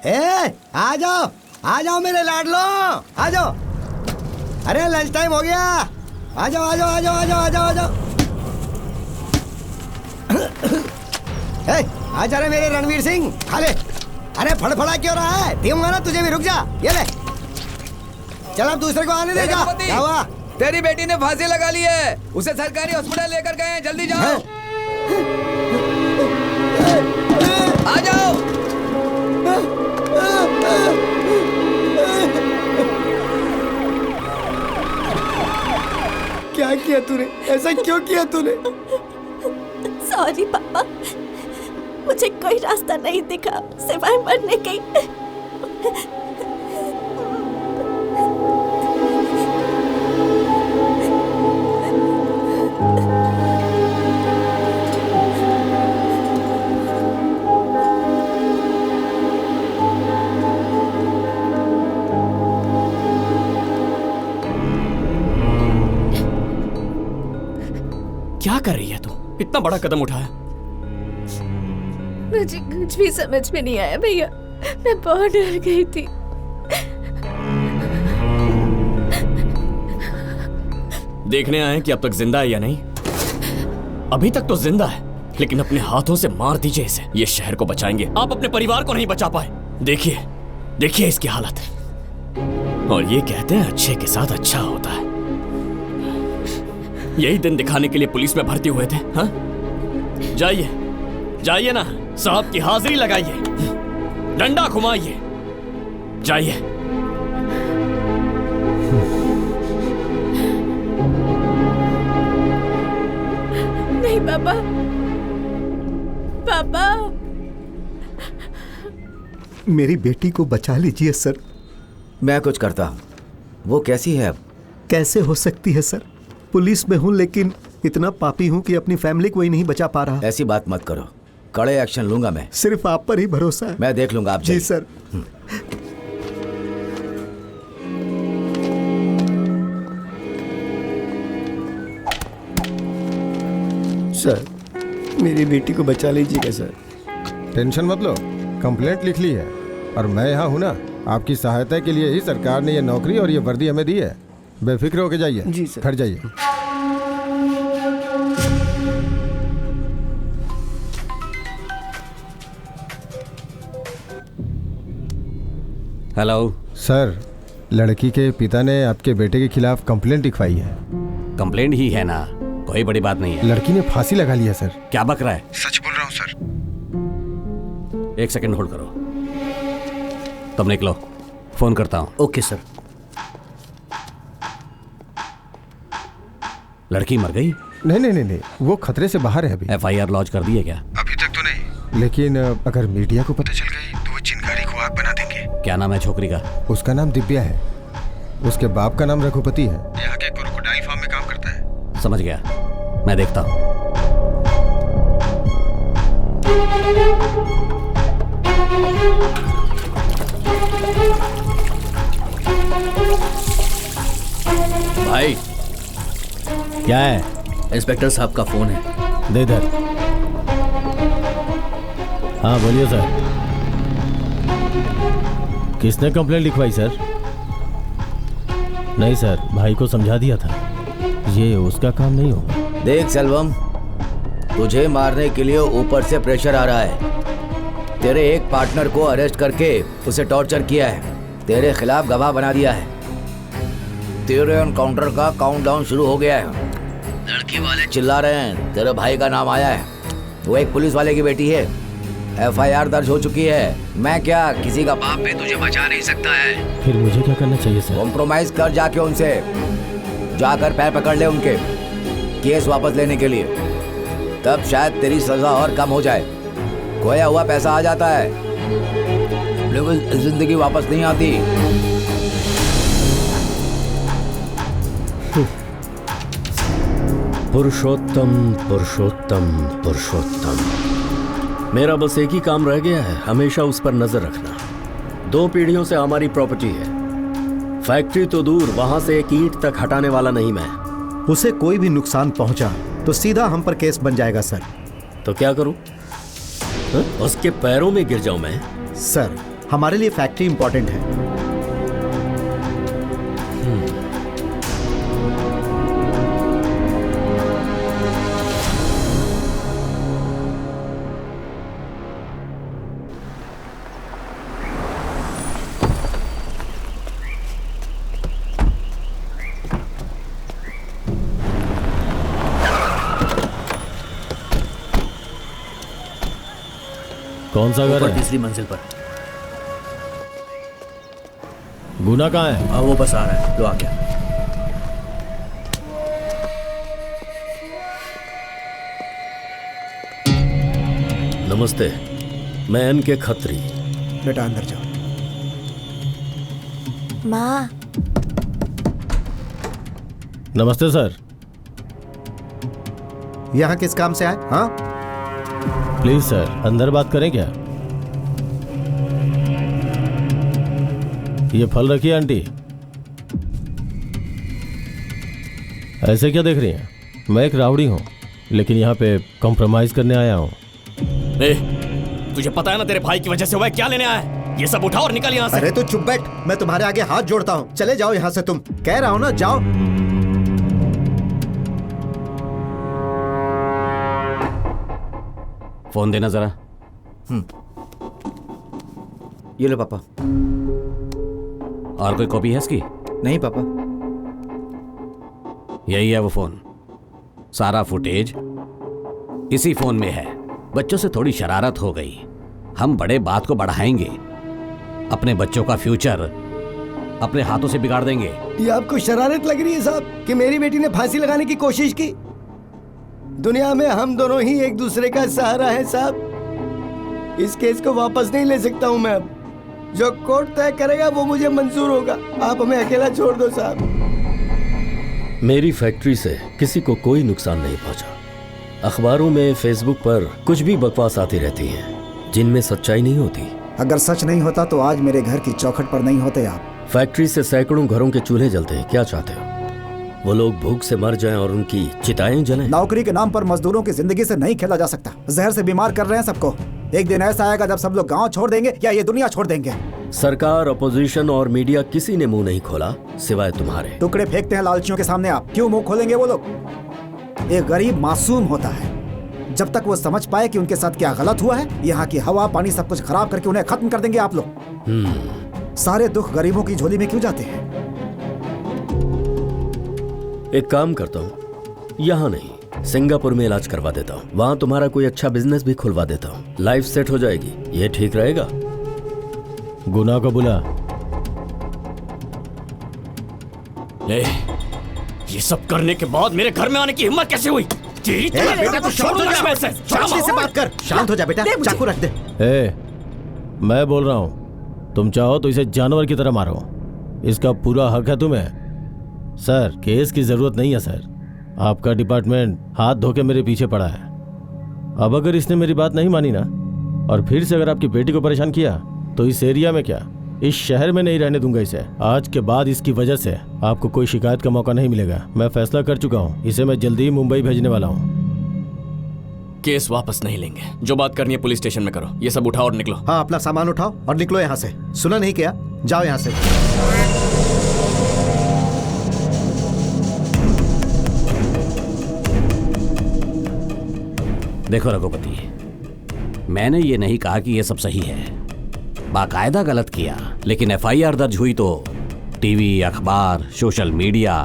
आ जाओ मेरे लाडलो, आ जाओ। अरे लंच टाइम हो गया, आ जाओ आ जाओ आ जाओ आ जाओ आ जाओ आ जाओ। आ जा रहे मेरे रणवीर सिंह, खा ले। अरे फड़फड़ा क्यों रहा है, दूंगा ना तुझे भी, रुक जा। ये ले, चल अब दूसरे को आने दे। क्या हुआ? तेरी बेटी ने फांसी लगा ली है, उसे सरकारी हॉस्पिटल लेकर गए हैं, जल्दी जाओ। आ जाओ। क्या किया तूने, ऐसा क्यों किया तूने? सॉरी पापा, मुझे कोई रास्ता नहीं दिखा सिवाय मरने के। क्या कर रही है तू? इतना बड़ा कदम उठाया। मुझे कुछ भी समझ में नहीं आया भैया, मैं बहुत डर गई थी। देखने आए कि अब तक जिंदा है या नहीं। अभी तक तो जिंदा है, लेकिन अपने हाथों से मार दीजिए इसे। ये शहर को बचाएंगे, आप अपने परिवार को नहीं बचा पाए। देखिए देखिए इसकी हालत। और ये कहते हैं अच्छे के साथ अच्छा होता है। यही दिन दिखाने के लिए पुलिस में भर्ती हुए थे। हाँ, जाइए जाइए ना, साहब की हाजिरी लगाइए, डंडा घुमाइए, जाइए। नहीं पापा, पापा। मेरी बेटी को बचा लीजिए सर। मैं कुछ करता हूँ। वो कैसी है अब? कैसे हो सकती है सर, पुलिस में हूँ लेकिन इतना पापी हूँ कि अपनी फैमिली को ही नहीं बचा पा रहा। ऐसी बात मत करो, कड़े एक्शन लूंगा मैं। सिर्फ आप पर ही भरोसा है। मैं देख लूंगा, आप जी सर। सर, मेरी बेटी को बचा लीजिएगा सर। टेंशन मत लो, कंप्लेंट लिख ली है और मैं यहाँ हूँ ना। आपकी सहायता के लिए ही सरकार ने ये नौकरी और ये वर्दी हमें दी है। बेफिक्र होके जाइए। जी सर। घर जाइए। हेलो सर, लड़की के पिता ने आपके बेटे के खिलाफ कंप्लेंट लिखवाई है। कंप्लेंट ही है ना, कोई बड़ी बात नहीं है। लड़की ने फांसी लगा लिया सर। क्या बक रहा है? सच बोल रहा हूँ सर। एक सेकंड होल्ड करो, तुम निकलो, फोन करता हूँ। Okay sir. लड़की मर गई? नहीं नहीं नहीं नहीं, वो खतरे से बाहर है अभी। FIR लॉन्च कर दी है क्या? अभी तक तो नहीं, लेकिन अगर मीडिया को पता चल गई तो वो चिंगारी को आग बना देंगे। क्या नाम है छोकरी का? उसका नाम दिव्या है, उसके बाप का नाम रघुपति है। यहाँ के क्रोकोडाइल फार्म में काम करता है। समझ गया, मैं देखता हूँ। भाई क्या है? इंस्पेक्टर साहब का फोन है। दे इधर। हाँ बोलिए सर। किसने कंप्लेंट लिखवाई सर? नहीं सर, भाई को समझा दिया था, ये उसका काम नहीं होगा। देख सेल्वम, तुझे मारने के लिए ऊपर से प्रेशर आ रहा है। तेरे एक पार्टनर को अरेस्ट करके उसे टॉर्चर किया है, तेरे खिलाफ गवाह बना दिया है। तेरे एनकाउंटर का काउंटडाउन शुरू हो गया है। लड़की वाले चिल्ला रहे हैं, तेरे भाई का नाम आया है। वो एक पुलिस वाले की बेटी है, FIR दर्ज हो चुकी है। मैं क्या, किसी का बाप भी तुझे बचा नहीं सकता है। फिर मुझे क्या करना चाहिए सर? कॉम्प्रोमाइज कर जाके उनसे, जाकर पैर पकड़ ले उनके, केस वापस लेने के लिए। तब शायद तेरी सजा और कम हो जाए। खोया हुआ पैसा आ जाता है, लेकिन जिंदगी वापस नहीं आती। पुरुषोत्तम पुरुषोत्तम पुरुषोत्तम। मेरा बस एक ही काम रह गया है, हमेशा उस पर नजर रखना। 2 पीढ़ियों से हमारी प्रॉपर्टी है। फैक्ट्री तो दूर, वहां से एक ईंट तक हटाने वाला नहीं मैं। उसे कोई भी नुकसान पहुंचा तो सीधा हम पर केस बन जाएगा सर। तो क्या करूं? उसके पैरों में गिर जाऊं मैं? सर, हमारे लिए फैक्ट्री इंपॉर्टेंट है। कौन सा घर है? तीसरी मंजिल पर। गुना कहाँ है? वो बस आ रहा है, तो आ गया। नमस्ते, मैं एन.के. खत्री। बेटा अंदर जाओ। माँ, नमस्ते सर। यहाँ किस काम से आए? हाँ, प्लीज सर, अंदर बात करें क्या? ये फल रखिए आंटी। ऐसे क्या देख रही हैं? मैं एक रावड़ी हूँ, लेकिन यहाँ पे कॉम्प्रोमाइज करने आया हूँ। तुझे पता है ना तेरे भाई की वजह से हुआ है, क्या लेने आया है? ये सब उठा और निकल यहाँ से। अरे तू चुप बैठ, मैं तुम्हारे आगे हाथ जोड़ता हूँ। चले जाओ यहाँ से, तुम कह रहा हूँ ना, जाओ। फोन देना जरा। ये लो पापा। और कोई कॉपी है इसकी? नहीं पापा। यही है वो फोन। सारा फुटेज इसी फोन में है। बच्चों से थोड़ी शरारत हो गई, हम बड़े बात को बढ़ाएंगे। अपने बच्चों का फ्यूचर अपने हाथों से बिगाड़ देंगे। ये आपको शरारत लग रही है साहब कि मेरी बेटी ने फांसी लगाने की कोशिश की? दुनिया में हम दोनों ही एक दूसरे का सहारा है साहब। इस केस को वापस नहीं ले सकता हूं मैं अब। जो कोर्ट तय करेगा वो मुझे मंजूर होगा। आप हमें अकेला छोड़ दो साहब। मेरी फैक्ट्री से किसी को कोई नुकसान नहीं पहुंचा। अखबारों में, फेसबुक पर कुछ भी बकवास आती रहती है जिनमें सच्चाई नहीं होती। अगर सच नहीं होता तो आज मेरे घर की चौखट पर नहीं होते आप। फैक्ट्री से सैकड़ों घरों के चूल्हे जलते हैं, क्या चाहते हो? वो लोग भूख से मर जाएं और उनकी चिताएं जलें? नौकरी के नाम पर मजदूरों की जिंदगी से नहीं खेला जा सकता। जहर से बीमार कर रहे हैं सबको। एक दिन ऐसा आएगा जब सब लोग गांव छोड़ देंगे या ये दुनिया छोड़ देंगे। सरकार, अपोजिशन और मीडिया किसी ने मुंह नहीं खोला सिवाय तुम्हारे। टुकड़े फेंकते हैं लालचियों के सामने, आप क्यों मुंह खोलेंगे? वो लोग, एक गरीब मासूम होता है। जब तक वो समझ पाए कि उनके साथ क्या गलत हुआ है, यहाँ की हवा पानी सब कुछ खराब करके उन्हें खत्म कर देंगे आप लोग। सारे दुख गरीबों की झोली में क्यों जाते हैं? एक काम करता हूँ, यहाँ नहीं सिंगापुर में इलाज करवा देता हूँ। वहाँ तुम्हारा कोई अच्छा बिजनेस भी खुलवा देता हूँ। लाइफ सेट हो जाएगी। ये ठीक रहेगा? गुना को बुला। ये सब करने के बाद मेरे घर में आने की हिम्मत कैसे हुई? तेरी बेटा तू शांत हो जा, शांति से बात कर। शांत हो जा बेटा, चाकू रख दे। मैं बोल रहा हूँ, तुम चाहो तो इसे जानवर की तरह मारो। इसका पूरा हक है तुम्हें। सर, केस की जरूरत नहीं है सर। आपका डिपार्टमेंट हाथ धो के मेरे पीछे पड़ा है। अब अगर इसने मेरी बात नहीं मानी ना, और फिर से अगर आपकी बेटी को परेशान किया, तो इस एरिया में क्या, इस शहर में नहीं रहने दूंगा इसे। आज के बाद इसकी वजह से आपको कोई शिकायत का मौका नहीं मिलेगा। मैं फैसला कर चुका हूँ, इसे मैं जल्दी ही मुंबई भेजने वाला हूँ। केस वापस नहीं लेंगे। जो बात करनी है पुलिस स्टेशन में करो। ये सब उठाओ और निकलो। हाँ, अपना सामान उठाओ और निकलो यहाँ से। सुना नहीं क्या? जाओ यहाँ से। देखो रघुपति, मैंने ये नहीं कहा कि ये सब सही है। बाकायदा गलत किया, लेकिन एफआईआर दर्ज हुई तो टीवी, अखबार, सोशल मीडिया,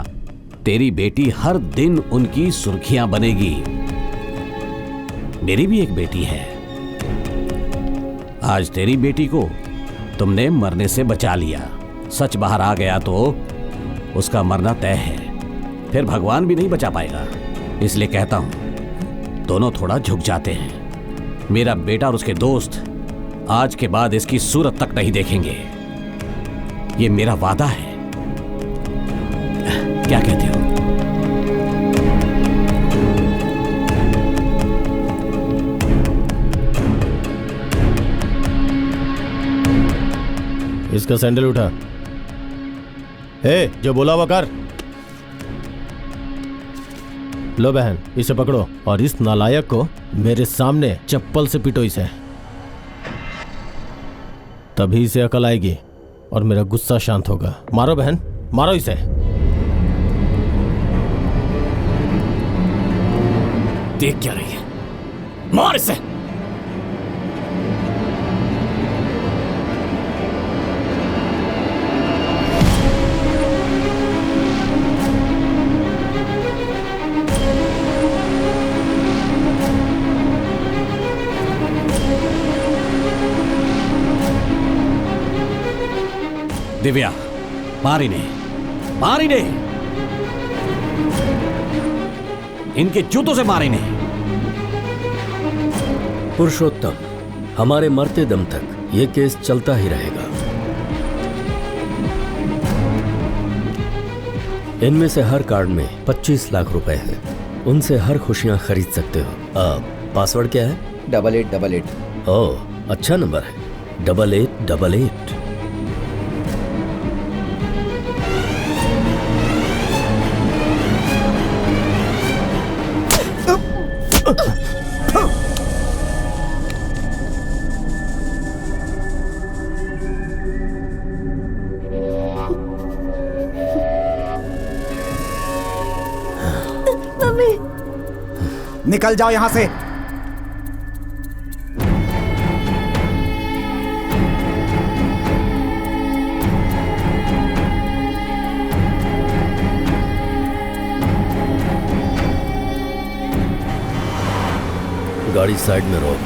तेरी बेटी हर दिन उनकी सुर्खियां बनेगी। मेरी भी एक बेटी है। आज तेरी बेटी को तुमने मरने से बचा लिया। सच बाहर आ गया तो उसका मरना तय है, फिर भगवान भी नहीं बचा पाएगा। इसलिए कहता हूं, दोनों थोड़ा झुक जाते हैं। मेरा बेटा और उसके दोस्त आज के बाद इसकी सूरत तक नहीं देखेंगे। ये मेरा वादा है। क्या कहते हो? इसका सैंडल उठा। जो बोला वो कर। लो बहन, इसे पकड़ो और इस नालायक को मेरे सामने चप्पल से पीटो इसे। तभी इसे अकल आएगी और मेरा गुस्सा शांत होगा। मारो बहन, मारो इसे। देख क्या रही है? मार इसे। दिव्या, मार इन्हें, मार इन्हें, इनके जूतों से मार इन्हें। पुरुषोत्तम, हमारे मरते दम तक ये केस चलता ही रहेगा। इनमें से हर कार्ड में 25 लाख रुपए हैं। उनसे हर खुशियां खरीद सकते हो। पासवर्ड क्या है? 8888। ओह, अच्छा नंबर है। 8888। मम्मी, निकल जाओ यहां से। गाड़ी साइड में रोक।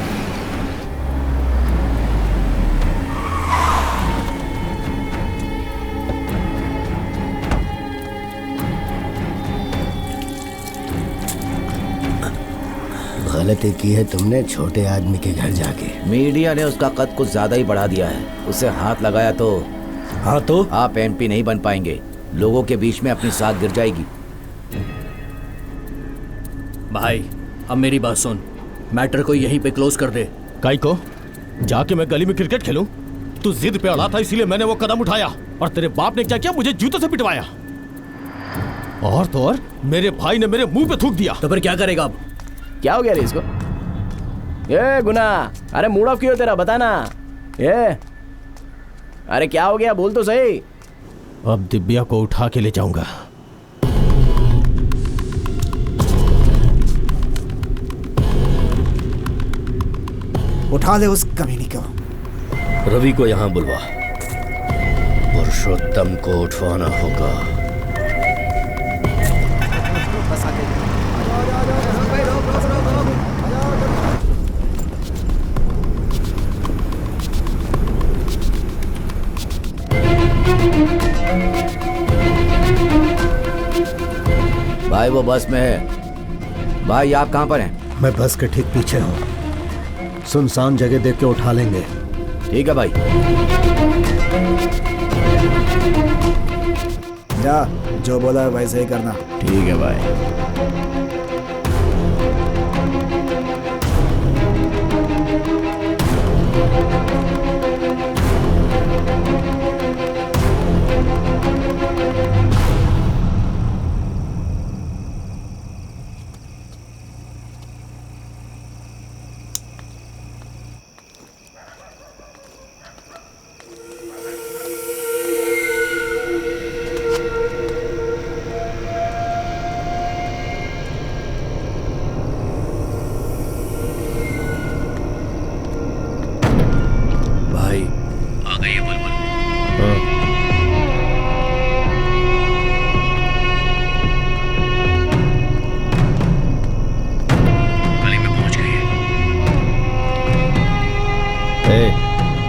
गलती की है तुमने छोटे आदमी के घर जाके। मीडिया ने उसका कद कुछ ज्यादा ही बढ़ा दिया है। उसे हाथ लगाया तो आप एमपी नहीं बन पाएंगे। लोगों के बीच में अपनी साख गिर जाएगी। भाई, अब मेरी बात सुन, मैटर को यहीं पे क्लोज कर दे। काई को जाके मैं गली में क्रिकेट खेलूं? तू जिद पे अड़ा था, इसीलिए मैंने वो कदम उठाया। और तेरे बाप ने क्या किया? मुझे जूतों से पिटवाया। और तो और मेरे भाई ने मेरे मुंह पे थूक दिया। तो फिर क्या करेगा अब? क्या हो गया रे इसको? ये गुना, अरे मूड ऑफ क्यों तेरा, बता ना। ये अरे क्या हो गया, बोल तो सही। अब दिव्या को उठा के ले जाऊंगा। उठा ले उस कमीनी को। रवि को यहां बुलवा। पुरुषोत्तम को उठवाना होगा। भाई वो बस में है। भाई आप कहाँ पर हैं? मैं बस के ठीक पीछे हूँ। सुनसान जगह देख के उठा लेंगे। ठीक है भाई। जा, जो बोला है वैसे ही करना। ठीक है भाई।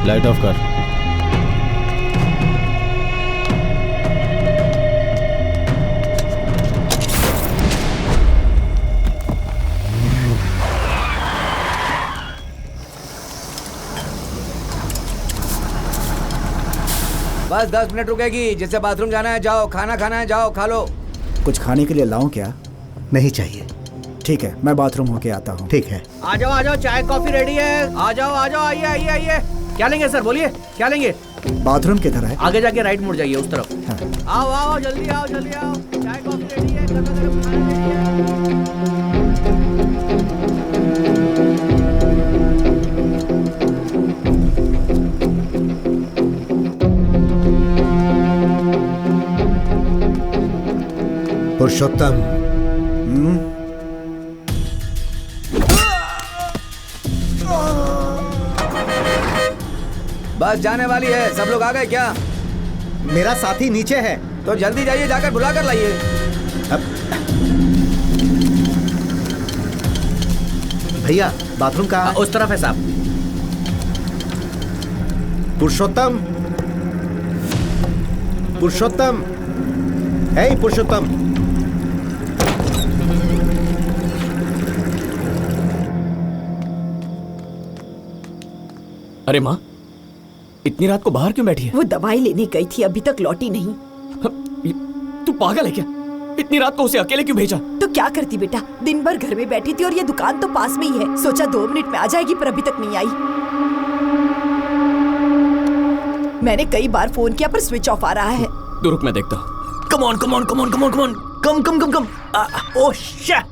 लाइट ऑफ कर। बस 10 मिनट रुकेगी। जिसे बाथरूम जाना है जाओ, खाना खाना है जाओ, खा लो। कुछ खाने के लिए लाऊं क्या? नहीं चाहिए। ठीक है, मैं बाथरूम होके आता हूँ। ठीक है। आ जाओ, चाय कॉफी रेडी है। आ जाओ, आइए आइए आइए। क्या लेंगे सर, बोलिए क्या लेंगे? बाथरूम किधर है? आगे जाके राइट मुड़ जाइए उस तरफ। हाँ। आओ जल्दी आओ। चाय कॉफी रेडी है, गरम गरम खाना रेडी है। पुरुषोत्तम, बस जाने वाली है। सब लोग आ गए क्या? मेरा साथी नीचे है। तो जल्दी जाइए, जाकर बुला कर लाइए। भैया बाथरूम कहाँ? उस तरफ है साहब। पुरुषोत्तम, पुरुषोत्तम, हे पुरुषोत्तम। अरे माँ, इतनी रात को बाहर क्यों बैठी है? वो दवाई लेने गई थी, अभी तक लौटी नहीं। तू पागल है क्या? इतनी रात को उसे अकेले क्यों भेजा? तो क्या करती बेटा, दिन भर घर में बैठी थी और ये दुकान तो पास में ही है। सोचा 2 मिनट में आ जाएगी, पर अभी तक नहीं आई। मैंने कई बार फोन किया पर स्विच ऑफ आ रहा है। तो रुक, मैं देखता हूँ। Come on come on come on come on come on, come come come come. Oh shit,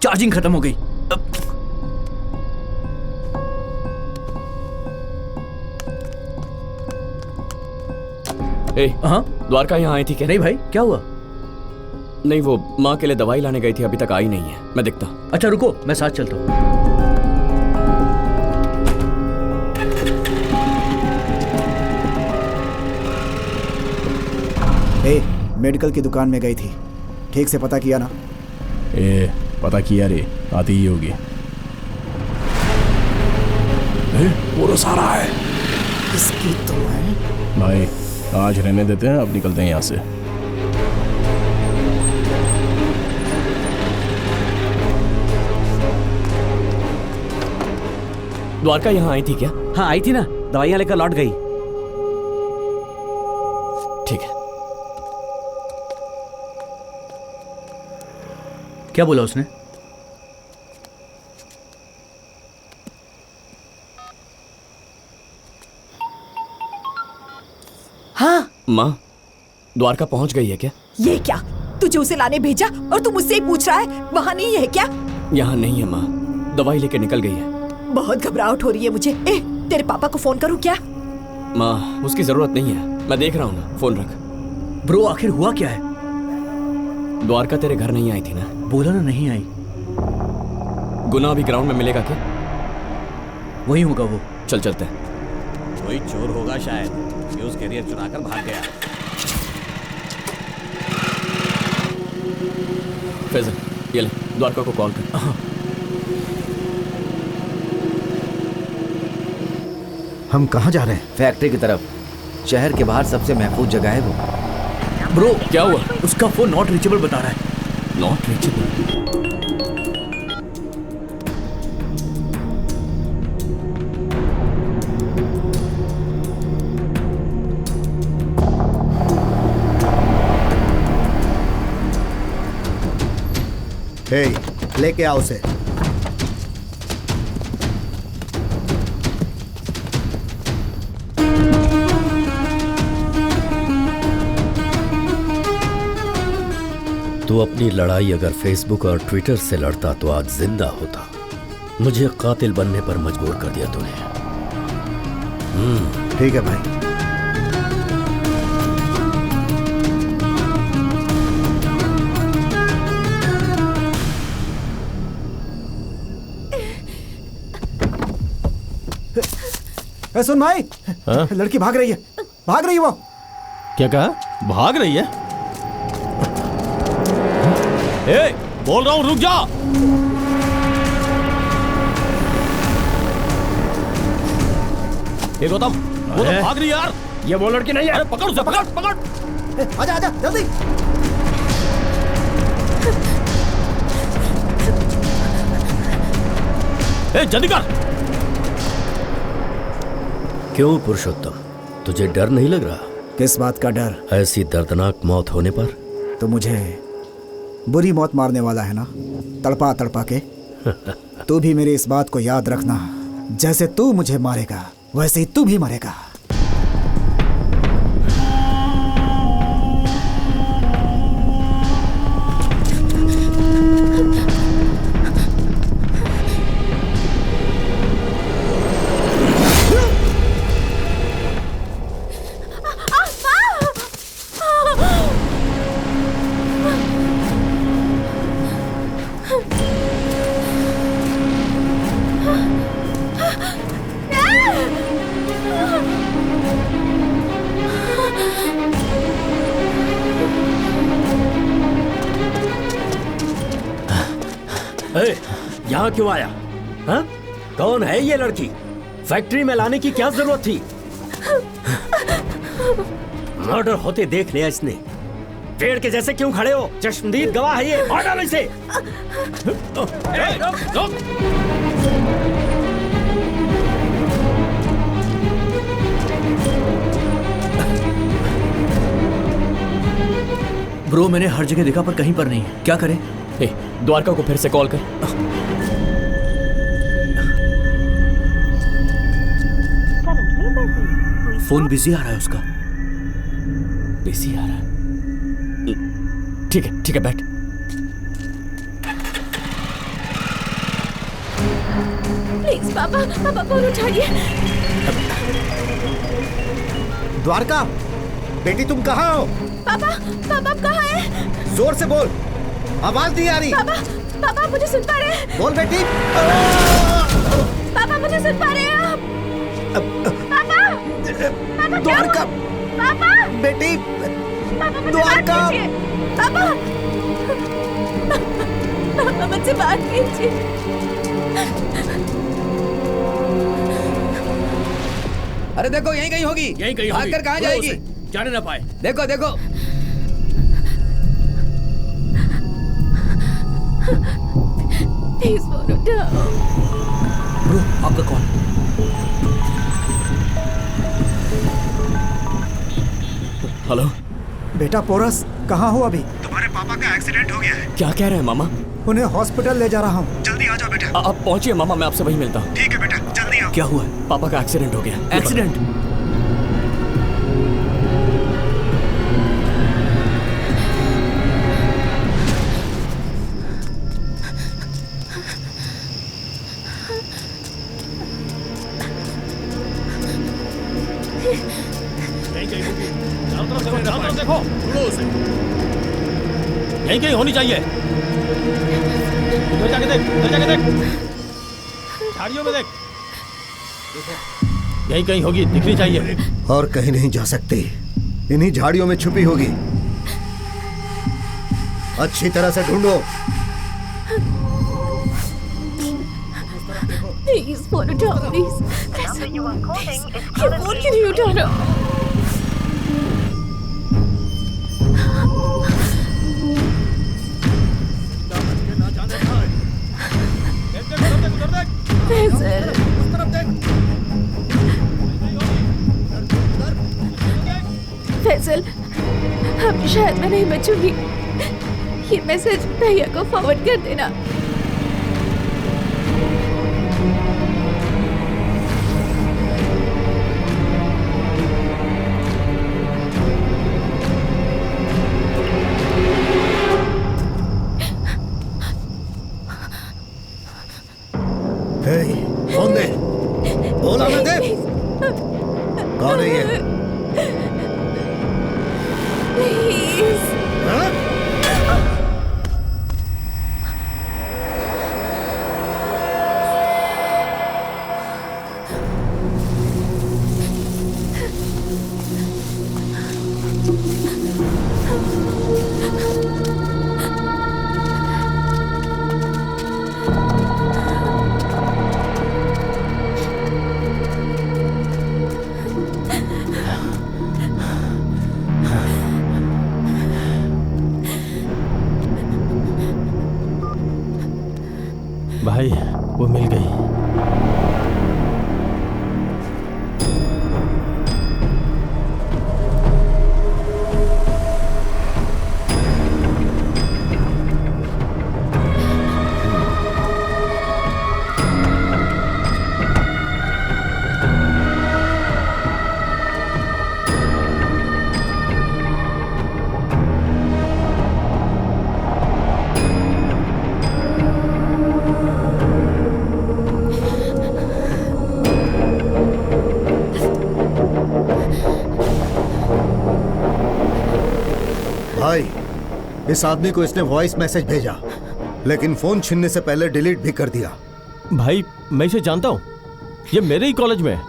charging खत्म हो गई। हाँ, द्वारका यहाँ आई थी क्या? नहीं भाई, क्या हुआ? नहीं, वो माँ के लिए दवाई लाने गई थी, अभी तक आई नहीं है। मैं देखता हूँ। अच्छा रुको, मैं साथ चलता हूँ। मेडिकल की दुकान में गई थी, ठीक से पता किया ना? पता किया रे, आती ही होगी। पूरा सारा है। इसकी तो है। भाई आज रहने देते हैं, अब निकलते हैं यहाँ से। द्वारका यहाँ आई थी क्या? हाँ आई थी ना, दवाइयाँ लेकर लौट गई। ठीक है। क्या बोला उसने? हाँ माँ, द्वारका पहुँच गई है क्या? ये क्या, तुझे उसे लाने भेजा और तू मुझसे ही पूछ रहा है? वहाँ नहीं है क्या? यहाँ नहीं है माँ, दवाई लेके निकल गई है। बहुत घबराहट हो रही है मुझे। तेरे पापा को फोन करूँ क्या? माँ, उसकी जरूरत नहीं है, मैं देख रहा हूँ ना। फोन रख। ब्रो आखिर हुआ क्या है? द्वारका तेरे घर नहीं आई थी ना? बोला ना नहीं आई। गुना अभी ग्राउंड में मिलेगा क्या? वही होगा वो। चल चलते हैं। कोई चोर होगा शायद, फ्यूज कैरियर चुराकर भाग गया। फैजल, ये ले, द्वारका को कॉल कर। हम कहाँ जा रहे हैं? फैक्ट्री की तरफ। शहर के बाहर सबसे महफूज जगह है वो। ब्रो क्या हुआ? उसका फोन नॉट रीचेबल बता रहा है। Not reachable? हे, लेके आओ उसे। तू अपनी लड़ाई अगर फेसबुक और ट्विटर से लड़ता तो आज जिंदा होता। मुझे कातिल बनने पर मजबूर कर दिया तूने। ठीक है भाई। सुन भाई, लड़की भाग रही है, भाग रही है वो। क्या कहा? भाग रही है? ए, बोल रहा हूं रुक जा। गौतम, वो तो भाग रही है यार। ये वो लड़की नहीं है। अरे पकड़ उसे, पकड़ पकड़। आजा आजा जल्दी। ए, जल्दी कर। क्यों पुरुषोत्तम, तुझे डर नहीं लग रहा? किस बात का डर? ऐसी दर्दनाक मौत होने पर? तो मुझे बुरी मौत मारने वाला है ना, तड़पा तड़पा के। तू भी मेरी इस बात को याद रखना, जैसे तू मुझे मारेगा वैसे ही तू भी मरेगा। यहाँ क्यों आया? हाँ? कौन है ये लड़की? फैक्ट्री में लाने की क्या जरूरत थी? मर्डर होते देख लिया इसने। पेड़ के जैसे क्यों खड़े हो? चश्मदीद गवाह है ये। मार डालो इसे। ब्रो मैंने हर जगह देखा पर कहीं पर नहीं है, क्या करें? द्वारका को फिर से कॉल कर। फोन बिजी आ रहा है उसका। बिजी आ रहा है? ठीक है बैठ। प्लीज पापा फोन उठाइए। द्वारका, बेटी तुम कहाँ हो? पापा आप कहाँ हैं? जोर से बोल, आवाज नहीं आ रही। पापा मुझे सुन पा रहे हैं? बोल बेटी। पापा मुझे सुन पा रहे हैं आप? पापा द्वारका, पापा बेटी, द्वारका, पापा मुझसे बात कीजिए। अरे देखो यहीं कहीं होगी। यहीं कहीं भाग कर कहाँ जाएगी? जाने ना पाए। देखो प्लीज फोन उठाओ। ब्रो आपका कॉल। हेलो बेटा पोरस, कहाँ हो अभी? तुम्हारे पापा का एक्सीडेंट हो गया है। क्या कह रहे हैं मामा? उन्हें हॉस्पिटल ले जा रहा हूँ। जल्दी आ जाओ बेटा। आप पहुंचिए मामा, मैं आपसे वहीं मिलता हूँ। ठीक है बेटा, जल्दी आओ। क्या हुआ है? पापा का एक्सीडेंट हो गया। एक्सीडेंट? देखो यहीं कहीं होनी चाहिए। उधर जाके देख, झाड़ियों में देख, यहीं कहीं होगी, दिखनी चाहिए। और कहीं नहीं जा सकती, इन्हीं झाड़ियों में छुपी होगी। अच्छी तरह से ढूंढो। प्लीज फोन उठाओ प्लीज। ये फोन क्यों नहीं उठा रहा? फैसल, अब शायद मैं नहीं बचूंगी। ये मैसेज भैया को फॉरवर्ड कर देना। फोन दे, बोला मैं दे। कौन है ये? प्लीज। भाई वो मिल गई। भाई, इस आदमी को इसने वॉइस मैसेज भेजा, लेकिन फोन छीनने से पहले डिलीट भी कर दिया। भाई मैं इसे जानता हूँ, ये मेरे ही कॉलेज में है।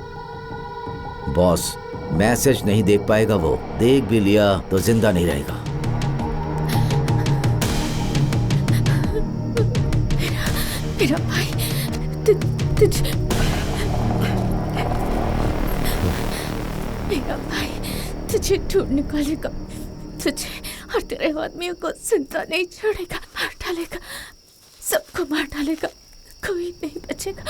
बॉस, मैसेज नहीं देख पाएगा वो। देख भी लिया तो जिंदा नहीं रहेगा। मेरा भाई तुझे मेरा भाई तुझे ढूंढ निकालेगा, तुझे और तेरे आदमियों को जिंदा नहीं छोड़ेगा, मार डालेगा, सबको मार डालेगा, कोई नहीं बचेगा,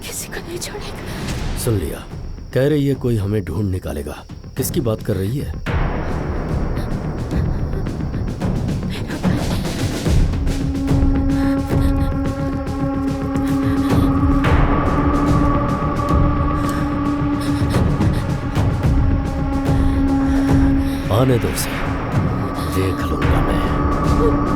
किसी को नहीं छोड़ेगा। सुन लिया, कह रही है कोई हमें ढूंढ निकालेगा। किसकी बात कर रही है? आने दो उसे, देख लूंगा मैं।